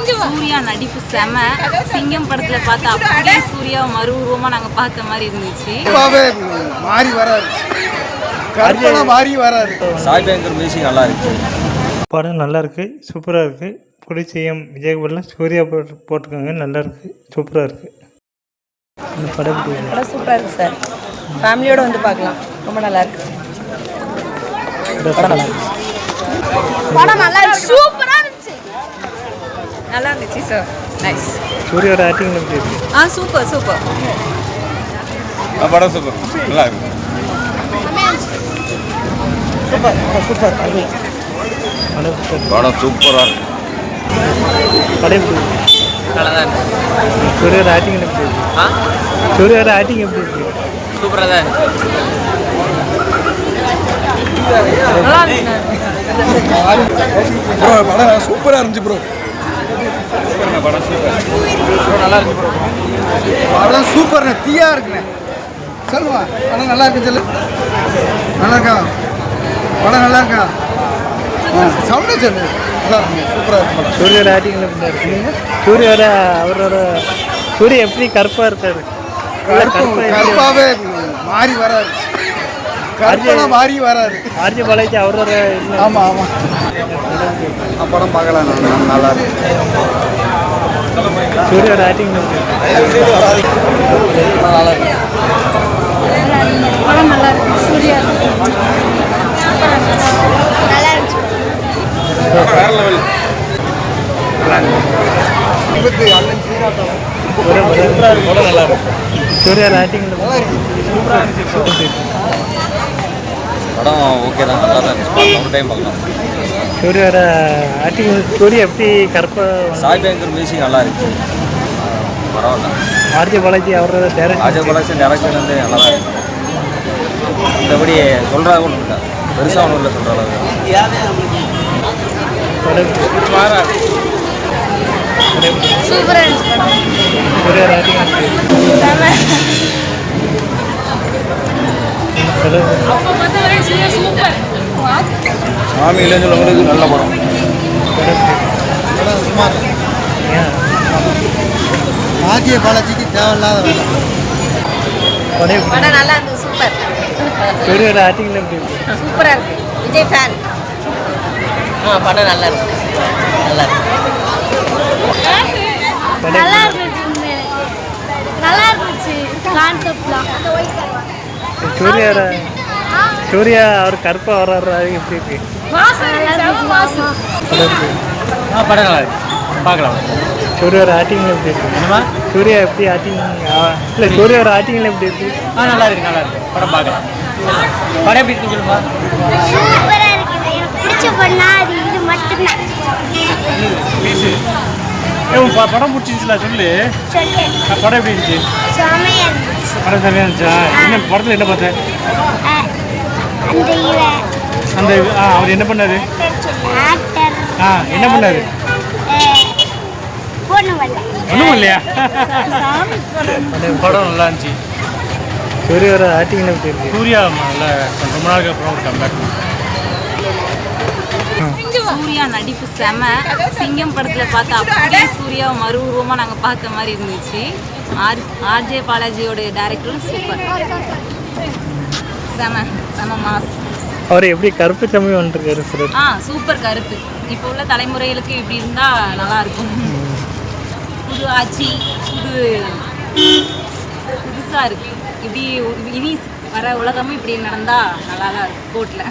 சூர்யா நடிப்பு செம. சிங்கம் படத்துல பார்த்தா அப்படியே சூர்யா மறுரூபமா நாங்க பார்த்த மாதிரி இருந்துச்சு. மாறி வராரு, மாறி வராரு. சாய் பேங்கர் மியூசிக் நல்லா இருக்கு. படம் நல்லா இருக்கு, சூப்பராக இருக்கு. புலிச்சியம் விஜயகுமார்லாம் சூர்யா போட்டிருக்காங்க, நல்லா இருக்கு, சூப்பராக இருக்கு. இந்த படம் சூப்பராக இருக்கு சார். ஃபேமிலியோட வந்து பார்க்கலாம், ரொம்ப நல்லா இருக்கு. படம் நல்லா இருக்கு, சூப்பரா இருந்துச்சு. நல்லா இருந்துச்சு சார். நைஸ். சூர்யாவோட ஆக்டிங் எப்படி இருக்கு? Super super. படம் சூப்பர், நல்லா இருக்கு. Super super. படம் சூப்பராக இருக்கு. படம் எப்படி இருக்கு? நல்லா தான் இருக்கு. சூர்யாவோட ஆக்டிங் எப்படி இருக்கு? சூர்யாவோட ஆக்டிங் எப்படி இருக்கு? சூப்பராக தான் இருக்கு. ப்ரோ படம் சூப்பராக இருந்துச்சு ப்ரோ. படம் சூப்பர், நல்லா இருக்கு ப்ரோ. படம் சூப்பர்ண்ணே, தீயா இருக்குண்ணே. சொல்லுவா படம் நல்லா இருக்கு, சொல்லு. நல்லா இருக்கா படம்? நல்லா இருக்கா? சவுண்டே சொல்லு. நல்லா இருக்குங்க, சூப்பராக இருக்கு படம். சூர்யாவோட ஆக்டிங் எப்படி இருக்கு? சூர்யாவோட அவரோட சூர்யா எப்படி கருப்பாக இருக்காரு? கருப்பாவே மாறி வராரு, கருப்பா மாறி வராரு. ஆர்ஜே பாலாஜி அவரோட. ஆமாம் ஆமாம், படம் பார்க்கலாம், நல்லா இருக்கு. சூர்யாவோட ஆக்டிங் எப்படி இருக்கு? நல்லா இருக்கு. படம் நல்லா இருக்கு. சூர்யா நல்லா இருந்துச்சு. வேற லெவல். படம் நல்லா இருக்கு. சூர்யாவோட ஆக்டிங் படம் ஓகே தான், நல்லா தான் இருந்துச்சு. ஒரு டைம் பார்க்கலாம். சூர்யாவோட ஆக்டிங் சூர்யா எப்படி கருப்பாக? சாய் பேங்கர் மியூசிக் நல்லா இருக்கு, பரவாயில்ல. ஆர்ஜே பாலாஜி அவரோட அஜய் பாலாஜி டேரக்ஷன் வந்து நல்லா தான் இருக்கு. மற்றபடி சொல்கிற ஒன்றும் இல்லை, பெருசாக ஒன்றும் இல்லை சொல்கிற அளவு. சூப்பரா இருந்துச்சு. சூர்யாவோட ஆக்டிங் சூப்பர். சாமி இளைஞர்களுக்கு நல்ல படம். சுமார் ஆர்ஜே பாலாஜிக்கு தேவையில்லாத வேலை. படம் நல்லா இருந்துச்சு. சூப்பர். சூர்யாவோட ஆக்டிங் எப்படி இருக்கு? சூப்பராக இருக்கு. விஜய் ஃபேன். படம் நல்லா இருக்கு, நல்லா இருக்கு. நல்லா இருந்துச்சு. நல்லா இருந்துச்சு கான்செப்ட்லாம். சூர்யா அவர் கருப்பாக வர்றாரு, எப்படி இருக்கு? படம் நல்லா இருக்கு, பார்க்கலாம். சூர்யாவோட ஆக்டிங் எப்படி இருக்கு? சூர்யா எப்படி ஆக்டிங் இல்லை, சூர்யாவோட ஆக்டிங்கில் எப்படி இருக்கு? நல்லா இருக்கு, நல்லா இருக்கு. படம் பார்க்கலாம். படம் எப்படி இருக்கு சொல்லுமா? சூப்பரா இருக்கு. எனக்கு பிடிச்ச பண்ணா அது இது மட்டும்தான். படம் பிடிச்சிருந்துச்சுல, சொல்லு. சொல்லு. படம் எப்படி இருந்துச்சு? செமையா இருந்துச்சு. படம் சரியா இருந்துச்சா? என்ன படத்தில் என்ன பார்த்தேன்? அந்த அந்த அவர் என்ன பண்ணாரு? ஆக்டர் என்ன பண்ணாரு? பொண்ணு வரல. ஒன்றும் இல்லையா? படம் நல்லா இருந்துச்சு. சூர்யாவோட ஆக்டிங் எப்படி இருக்கு? சூர்யா நல்லா ரொம்ப நாளுக்கு அப்புறம் ஒரு கம்பேக். சூர்யா நடிப்பு செம. சிங்கம் படத்துல பார்த்தா அப்படியே சூர்யா மறுரூபமா நாங்க பார்த்த மாதிரி இருந்துச்சு. ஆர்ஜே பாலாஜியோட டைரக்டரும் சூப்பர், செம செம மாஸ். அவர் எப்படி கருப்பு சமயம் வந்துருக்காரு சார்? சூப்பர் கருத்து. இப்போ உள்ள தலைமுறைகளுக்கு இப்படி இருந்தா நல்லா இருக்கும். புது ஆட்சி, புதுசா இருக்கு. இப்படி இனி வர உலகமும் இப்படி நடந்தா நல்லா தான் இருக்கும் கோர்ட்ல.